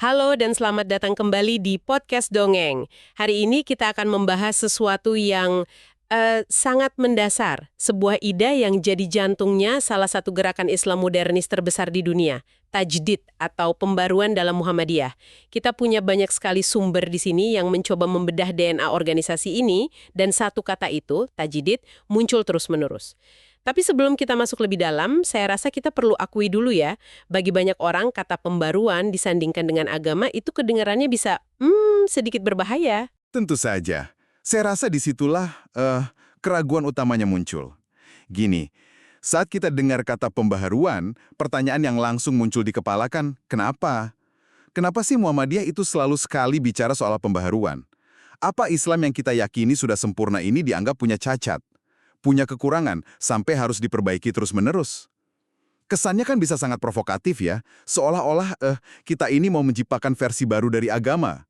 Halo dan selamat datang kembali di Podcast Dongeng. Hari ini kita akan membahas sesuatu yang sangat mendasar. Sebuah ide yang jadi jantungnya salah satu gerakan Islam modernis terbesar di dunia. Tajdid atau pembaruan dalam Muhammadiyah. Kita punya banyak sekali sumber di sini yang mencoba membedah DNA organisasi ini, dan satu kata itu, tajdid, muncul terus-menerus. Tapi sebelum kita masuk lebih dalam, saya rasa kita perlu akui dulu ya, bagi banyak orang kata pembaruan disandingkan dengan agama itu kedengarannya bisa, sedikit berbahaya. Tentu saja. Saya rasa disitulah keraguan utamanya muncul. Gini, saat kita dengar kata pembaharuan, pertanyaan yang langsung muncul di kepala kan, kenapa? Kenapa sih Muhammadiyah itu selalu sekali bicara soal pembaharuan? Apa Islam yang kita yakini sudah sempurna ini dianggap punya cacat? Punya kekurangan, sampai harus diperbaiki terus-menerus? Kesannya kan bisa sangat provokatif ya, seolah-olah kita ini mau menciptakan versi baru dari agama.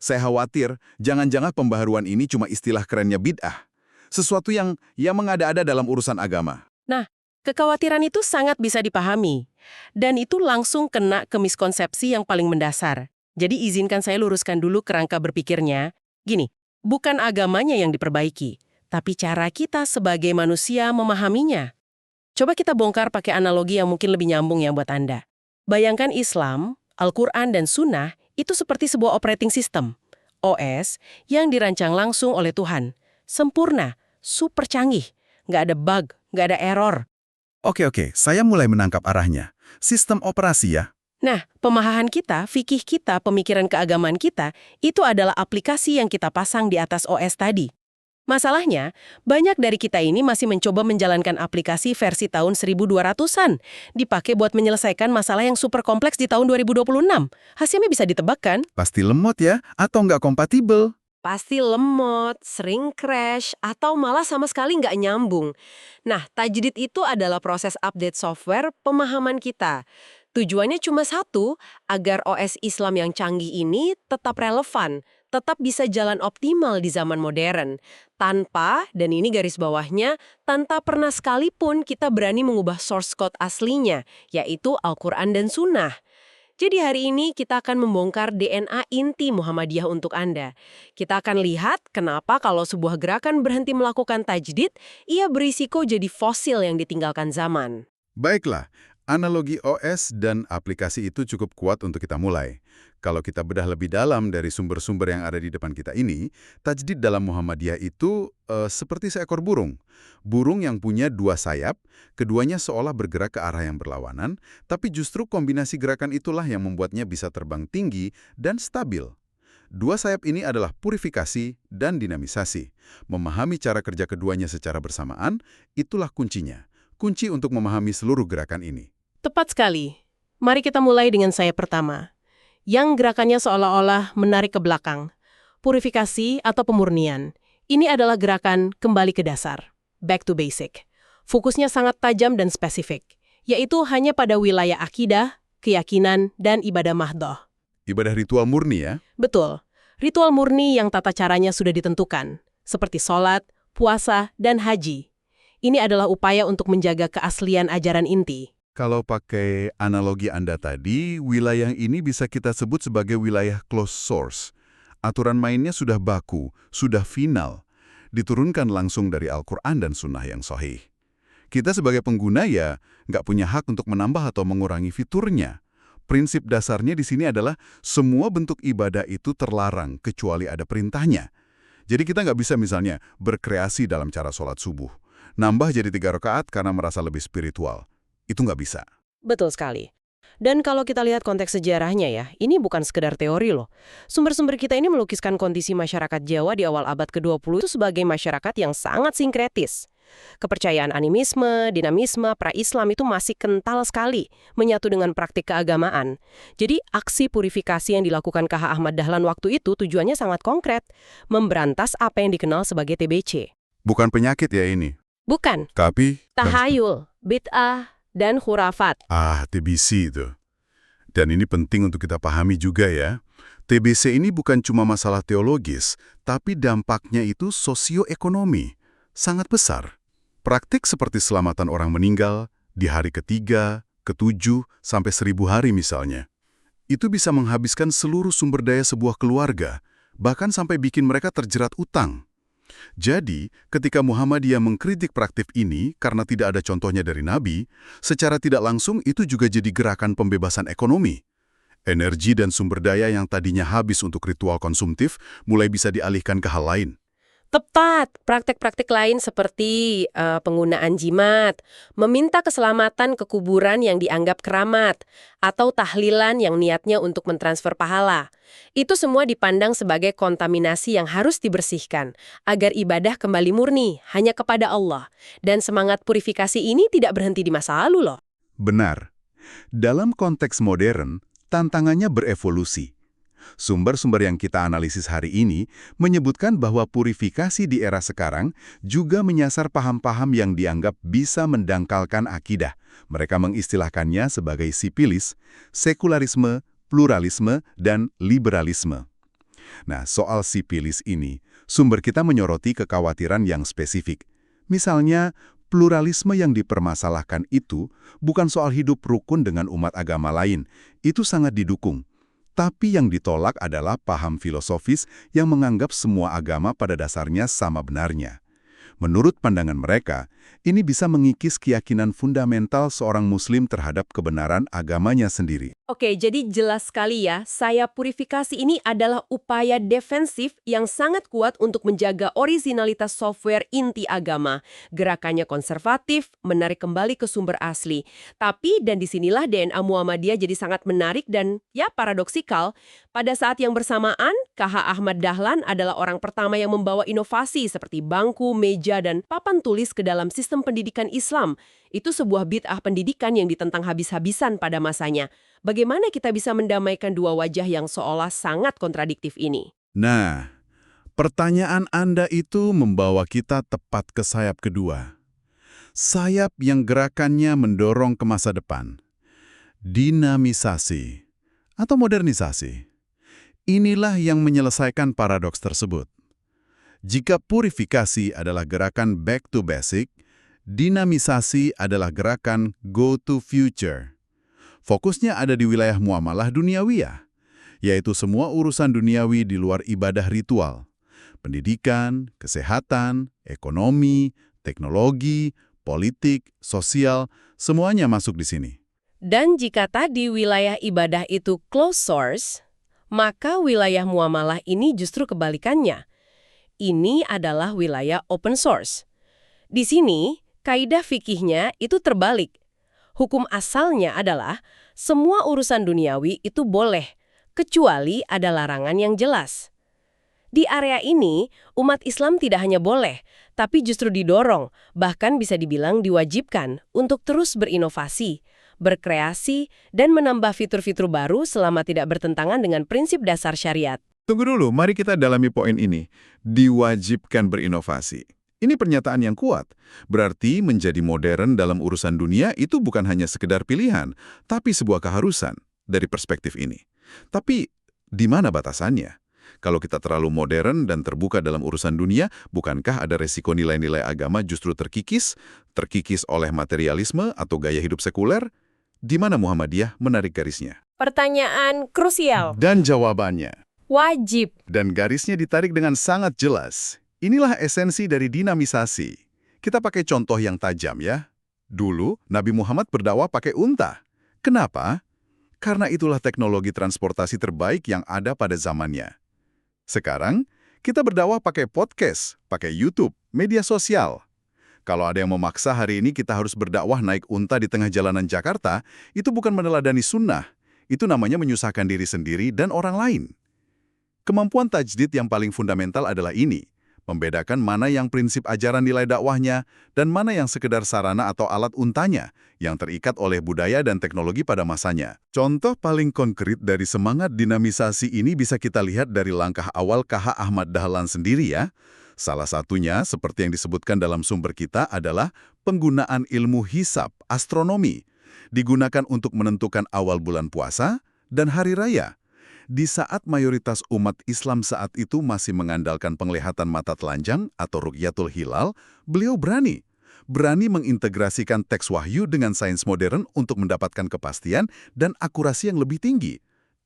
Saya khawatir, jangan-jangan pembaharuan ini cuma istilah kerennya bid'ah. Sesuatu yang mengada-ada dalam urusan agama. Nah, kekhawatiran itu sangat bisa dipahami. Dan itu langsung kena ke miskonsepsi yang paling mendasar. Jadi izinkan saya luruskan dulu kerangka berpikirnya. Gini, bukan agamanya yang diperbaiki, tapi cara kita sebagai manusia memahaminya. Coba kita bongkar pakai analogi yang mungkin lebih nyambung ya buat Anda. Bayangkan Islam, Al-Quran, dan Sunnah itu seperti sebuah operating system, OS, yang dirancang langsung oleh Tuhan. Sempurna, super canggih, nggak ada bug, nggak ada error. Oke, saya mulai menangkap arahnya. Sistem operasi ya? Nah, pemahaman kita, fikih kita, pemikiran keagamaan kita, itu adalah aplikasi yang kita pasang di atas OS tadi. Masalahnya, banyak dari kita ini masih mencoba menjalankan aplikasi versi tahun 1200-an, dipakai buat menyelesaikan masalah yang super kompleks di tahun 2026. Hasilnya bisa ditebak kan? Pasti lemot ya, atau nggak kompatibel? Pasti lemot, sering crash, atau malah sama sekali nggak nyambung. Nah, tajdid itu adalah proses update software pemahaman kita. Tujuannya cuma satu, agar OS Islam yang canggih ini tetap relevan, tetap bisa jalan optimal di zaman modern. Tanpa, dan ini garis bawahnya, tanpa pernah sekalipun kita berani mengubah source code aslinya, yaitu Al-Quran dan Sunnah. Jadi hari ini kita akan membongkar DNA inti Muhammadiyah untuk Anda. Kita akan lihat kenapa kalau sebuah gerakan berhenti melakukan tajdid, ia berisiko jadi fosil yang ditinggalkan zaman. Baiklah, analogi OS dan aplikasi itu cukup kuat untuk kita mulai. Kalau kita bedah lebih dalam dari sumber-sumber yang ada di depan kita ini, tajdid dalam Muhammadiyah itu seperti seekor burung. Burung yang punya dua sayap, keduanya seolah bergerak ke arah yang berlawanan, tapi justru kombinasi gerakan itulah yang membuatnya bisa terbang tinggi dan stabil. Dua sayap ini adalah purifikasi dan dinamisasi. Memahami cara kerja keduanya secara bersamaan, itulah kuncinya. Kunci untuk memahami seluruh gerakan ini. Tepat sekali. Mari kita mulai dengan sayap pertama, yang gerakannya seolah-olah menarik ke belakang. Purifikasi atau pemurnian. Ini adalah gerakan kembali ke dasar. Back to basic. Fokusnya sangat tajam dan spesifik, yaitu hanya pada wilayah akidah, keyakinan, dan ibadah mahdhah. Ibadah ritual murni ya? Betul. Ritual murni yang tata caranya sudah ditentukan, seperti sholat, puasa, dan haji. Ini adalah upaya untuk menjaga keaslian ajaran inti. Kalau pakai analogi Anda tadi, wilayah ini bisa kita sebut sebagai wilayah closed source. Aturan mainnya sudah baku, sudah final. Diturunkan langsung dari Al-Quran dan Sunnah yang sahih. Kita sebagai pengguna ya nggak punya hak untuk menambah atau mengurangi fiturnya. Prinsip dasarnya di sini adalah semua bentuk ibadah itu terlarang kecuali ada perintahnya. Jadi kita nggak bisa misalnya berkreasi dalam cara sholat subuh. Nambah jadi 3 rakaat karena merasa lebih spiritual. Itu nggak bisa. Betul sekali. Dan kalau kita lihat konteks sejarahnya ya, ini bukan sekedar teori loh. Sumber-sumber kita ini melukiskan kondisi masyarakat Jawa di awal abad ke-20 itu sebagai masyarakat yang sangat sinkretis. Kepercayaan animisme, dinamisme, pra-Islam itu masih kental sekali, menyatu dengan praktik keagamaan. Jadi aksi purifikasi yang dilakukan KH Ahmad Dahlan waktu itu tujuannya sangat konkret, memberantas apa yang dikenal sebagai TBC. Bukan penyakit ya ini. Bukan. Tapi Tahayul, bid'ah, dan khurafat. TBC itu. Dan ini penting untuk kita pahami juga ya. TBC ini bukan cuma masalah teologis, tapi dampaknya itu sosioekonomi. Sangat besar. Praktik seperti selamatan orang meninggal di hari ke-3, ke-7, sampai 1000 hari misalnya. Itu bisa menghabiskan seluruh sumber daya sebuah keluarga, bahkan sampai bikin mereka terjerat utang. Jadi, ketika Muhammadiyah mengkritik praktik ini karena tidak ada contohnya dari Nabi, secara tidak langsung itu juga jadi gerakan pembebasan ekonomi. Energi dan sumber daya yang tadinya habis untuk ritual konsumtif mulai bisa dialihkan ke hal lain. Tepat, praktek-praktek lain seperti penggunaan jimat, meminta keselamatan ke kuburan yang dianggap keramat, atau tahlilan yang niatnya untuk mentransfer pahala. Itu semua dipandang sebagai kontaminasi yang harus dibersihkan, agar ibadah kembali murni, hanya kepada Allah. Dan semangat purifikasi ini tidak berhenti di masa lalu loh. Benar. Dalam konteks modern, tantangannya berevolusi. Sumber-sumber yang kita analisis hari ini menyebutkan bahwa purifikasi di era sekarang juga menyasar paham-paham yang dianggap bisa mendangkalkan akidah. Mereka mengistilahkannya sebagai sipilis, sekularisme, pluralisme, dan liberalisme. Nah, soal sipilis ini, sumber kita menyoroti kekhawatiran yang spesifik. Misalnya, pluralisme yang dipermasalahkan itu bukan soal hidup rukun dengan umat agama lain. Itu sangat didukung. Tapi yang ditolak adalah paham filosofis yang menganggap semua agama pada dasarnya sama benarnya. Menurut pandangan mereka, ini bisa mengikis keyakinan fundamental seorang Muslim terhadap kebenaran agamanya sendiri. Oke, jadi jelas sekali ya, saya purifikasi ini adalah upaya defensif yang sangat kuat untuk menjaga orisinalitas software inti agama. Gerakannya konservatif, menarik kembali ke sumber asli. Tapi, dan disinilah DNA Muhammadiyah jadi sangat menarik dan ya paradoksikal. Pada saat yang bersamaan, KH Ahmad Dahlan adalah orang pertama yang membawa inovasi seperti bangku, meja, dan papan tulis ke dalam sistem pendidikan Islam. Itu sebuah bid'ah pendidikan yang ditentang habis-habisan pada masanya. Bagaimana kita bisa mendamaikan dua wajah yang seolah sangat kontradiktif ini? Nah, pertanyaan Anda itu membawa kita tepat ke sayap kedua. Sayap yang gerakannya mendorong ke masa depan. Dinamisasi atau modernisasi. Inilah yang menyelesaikan paradoks tersebut. Jika purifikasi adalah gerakan back to basic, dinamisasi adalah gerakan go to future. Fokusnya ada di wilayah muamalah duniawiyah, yaitu semua urusan duniawi di luar ibadah ritual. Pendidikan, kesehatan, ekonomi, teknologi, politik, sosial, semuanya masuk di sini. Dan jika tadi wilayah ibadah itu closed source, maka wilayah muamalah ini justru kebalikannya. Ini adalah wilayah open source. Di sini, kaidah fikihnya itu terbalik. Hukum asalnya adalah semua urusan duniawi itu boleh, kecuali ada larangan yang jelas. Di area ini, umat Islam tidak hanya boleh, tapi justru didorong, bahkan bisa dibilang diwajibkan untuk terus berinovasi, berkreasi, dan menambah fitur-fitur baru selama tidak bertentangan dengan prinsip dasar syariat. Tunggu dulu, mari kita dalami poin ini. Diwajibkan berinovasi. Ini pernyataan yang kuat. Berarti menjadi modern dalam urusan dunia itu bukan hanya sekedar pilihan, tapi sebuah keharusan dari perspektif ini. Tapi, di mana batasannya? Kalau kita terlalu modern dan terbuka dalam urusan dunia, bukankah ada resiko nilai-nilai agama justru terkikis oleh materialisme atau gaya hidup sekuler? Di mana Muhammadiyah menarik garisnya? Pertanyaan krusial. Dan jawabannya. Wajib. Dan garisnya ditarik dengan sangat jelas. Inilah esensi dari dinamisasi. Kita pakai contoh yang tajam ya. Dulu, Nabi Muhammad berdakwah pakai unta. Kenapa? Karena itulah teknologi transportasi terbaik yang ada pada zamannya. Sekarang, kita berdakwah pakai podcast, pakai YouTube, media sosial. Kalau ada yang memaksa hari ini kita harus berdakwah naik unta di tengah jalanan Jakarta, itu bukan meneladani sunnah. Itu namanya menyusahkan diri sendiri dan orang lain. Kemampuan tajdid yang paling fundamental adalah ini. Membedakan mana yang prinsip ajaran nilai dakwahnya dan mana yang sekedar sarana atau alat untanya yang terikat oleh budaya dan teknologi pada masanya. Contoh paling konkret dari semangat dinamisasi ini bisa kita lihat dari langkah awal KH Ahmad Dahlan sendiri ya. Salah satunya, seperti yang disebutkan dalam sumber kita, adalah penggunaan ilmu hisab, astronomi. Digunakan untuk menentukan awal bulan puasa dan hari raya. Di saat mayoritas umat Islam saat itu masih mengandalkan penglihatan mata telanjang atau ru'yatul hilal, beliau berani mengintegrasikan teks wahyu dengan sains modern untuk mendapatkan kepastian dan akurasi yang lebih tinggi.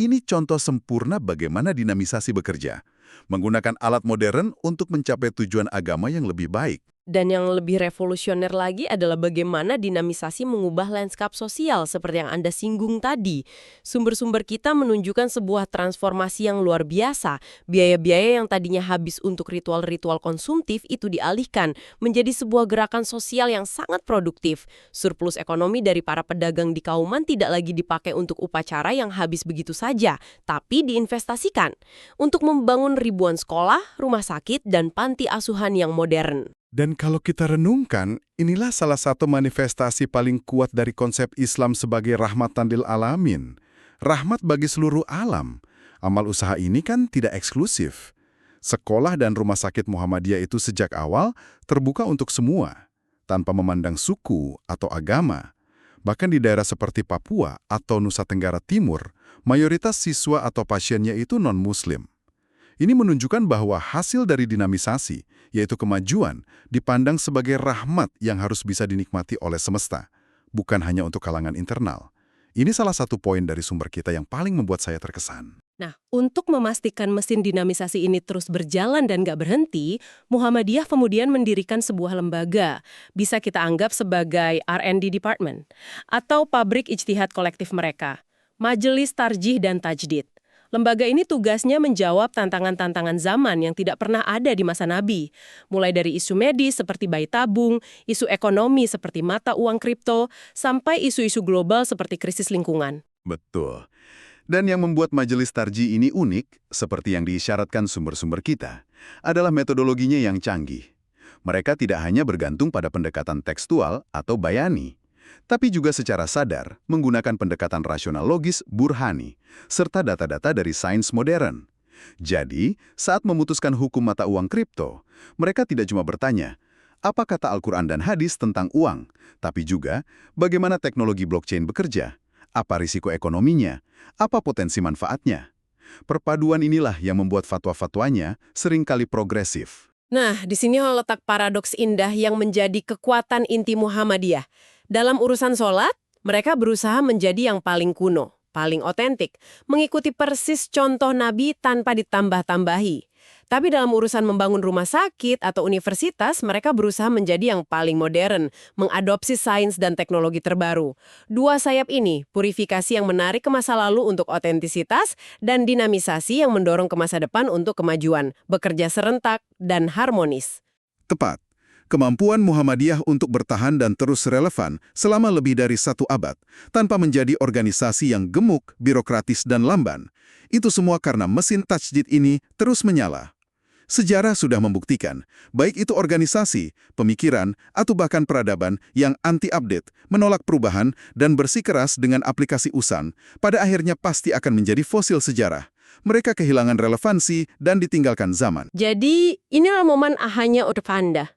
Ini contoh sempurna bagaimana dinamisasi bekerja, menggunakan alat modern untuk mencapai tujuan agama yang lebih baik. Dan yang lebih revolusioner lagi adalah bagaimana dinamisasi mengubah lanskap sosial seperti yang Anda singgung tadi. Sumber-sumber kita menunjukkan sebuah transformasi yang luar biasa. Biaya-biaya yang tadinya habis untuk ritual-ritual konsumtif itu dialihkan menjadi sebuah gerakan sosial yang sangat produktif. Surplus ekonomi dari para pedagang di Kauman tidak lagi dipakai untuk upacara yang habis begitu saja, tapi diinvestasikan untuk membangun ribuan sekolah, rumah sakit, dan panti asuhan yang modern. Dan kalau kita renungkan, inilah salah satu manifestasi paling kuat dari konsep Islam sebagai rahmatan lil alamin. Rahmat bagi seluruh alam. Amal usaha ini kan tidak eksklusif. Sekolah dan rumah sakit Muhammadiyah itu sejak awal terbuka untuk semua, tanpa memandang suku atau agama. Bahkan di daerah seperti Papua atau Nusa Tenggara Timur, mayoritas siswa atau pasiennya itu non-Muslim. Ini menunjukkan bahwa hasil dari dinamisasi, yaitu kemajuan, dipandang sebagai rahmat yang harus bisa dinikmati oleh semesta, bukan hanya untuk kalangan internal. Ini salah satu poin dari sumber kita yang paling membuat saya terkesan. Nah, untuk memastikan mesin dinamisasi ini terus berjalan dan nggak berhenti, Muhammadiyah kemudian mendirikan sebuah lembaga. Bisa kita anggap sebagai R&D Department, atau pabrik ijtihad kolektif mereka. Majelis Tarjih dan Tajdid. Lembaga ini tugasnya menjawab tantangan-tantangan zaman yang tidak pernah ada di masa Nabi. Mulai dari isu medis seperti bayi tabung, isu ekonomi seperti mata uang kripto, sampai isu-isu global seperti krisis lingkungan. Betul. Dan yang membuat majelis tarjih ini unik, seperti yang diisyaratkan sumber-sumber kita, adalah metodologinya yang canggih. Mereka tidak hanya bergantung pada pendekatan tekstual atau bayani, tapi juga secara sadar menggunakan pendekatan rasional logis burhani, serta data-data dari sains modern. Jadi, saat memutuskan hukum mata uang kripto, mereka tidak cuma bertanya, apa kata Al-Quran dan hadis tentang uang, tapi juga bagaimana teknologi blockchain bekerja, apa risiko ekonominya, apa potensi manfaatnya. Perpaduan inilah yang membuat fatwa-fatwanya seringkali progresif. Nah, di sini letak paradoks indah yang menjadi kekuatan inti Muhammadiyah. Dalam urusan sholat, mereka berusaha menjadi yang paling kuno, paling otentik, mengikuti persis contoh Nabi tanpa ditambah-tambahi. Tapi dalam urusan membangun rumah sakit atau universitas, mereka berusaha menjadi yang paling modern, mengadopsi sains dan teknologi terbaru. Dua sayap ini, purifikasi yang menarik ke masa lalu untuk otentisitas, dan dinamisasi yang mendorong ke masa depan untuk kemajuan, bekerja serentak dan harmonis. Tepat. Kemampuan Muhammadiyah untuk bertahan dan terus relevan selama lebih dari 1 abad, tanpa menjadi organisasi yang gemuk, birokratis, dan lamban. Itu semua karena mesin tajdid ini terus menyala. Sejarah sudah membuktikan, baik itu organisasi, pemikiran, atau bahkan peradaban yang anti-update, menolak perubahan, dan bersikeras dengan aplikasi usan, pada akhirnya pasti akan menjadi fosil sejarah. Mereka kehilangan relevansi dan ditinggalkan zaman. Jadi, inilah momen ahanya Anda.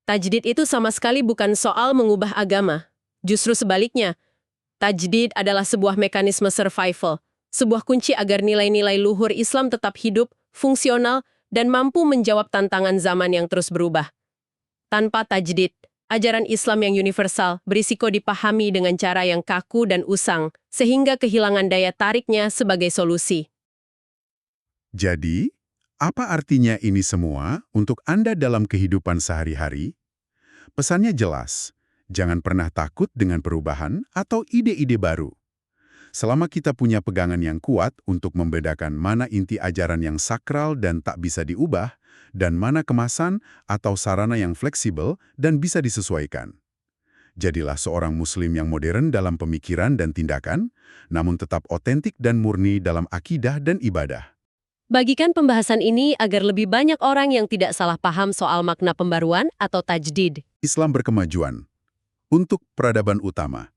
Tajdid itu sama sekali bukan soal mengubah agama. Justru sebaliknya, tajdid adalah sebuah mekanisme survival, sebuah kunci agar nilai-nilai luhur Islam tetap hidup, fungsional, dan mampu menjawab tantangan zaman yang terus berubah. Tanpa tajdid, ajaran Islam yang universal berisiko dipahami dengan cara yang kaku dan usang, sehingga kehilangan daya tariknya sebagai solusi. Jadi, apa artinya ini semua untuk Anda dalam kehidupan sehari-hari? Pesannya jelas, jangan pernah takut dengan perubahan atau ide-ide baru. Selama kita punya pegangan yang kuat untuk membedakan mana inti ajaran yang sakral dan tak bisa diubah, dan mana kemasan atau sarana yang fleksibel dan bisa disesuaikan. Jadilah seorang Muslim yang modern dalam pemikiran dan tindakan, namun tetap otentik dan murni dalam akidah dan ibadah. Bagikan pembahasan ini agar lebih banyak orang yang tidak salah paham soal makna pembaruan atau tajdid. Islam berkemajuan untuk peradaban utama.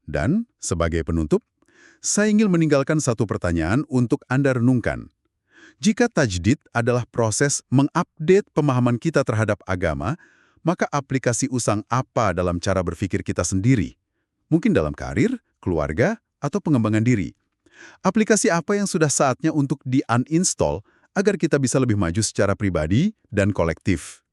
Dan, sebagai penutup, saya ingin meninggalkan satu pertanyaan untuk Anda renungkan. Jika tajdid adalah proses mengupdate pemahaman kita terhadap agama, maka aplikasi usang apa dalam cara berpikir kita sendiri? Mungkin dalam karir, keluarga, atau pengembangan diri. Aplikasi apa yang sudah saatnya untuk di-uninstall agar kita bisa lebih maju secara pribadi dan kolektif?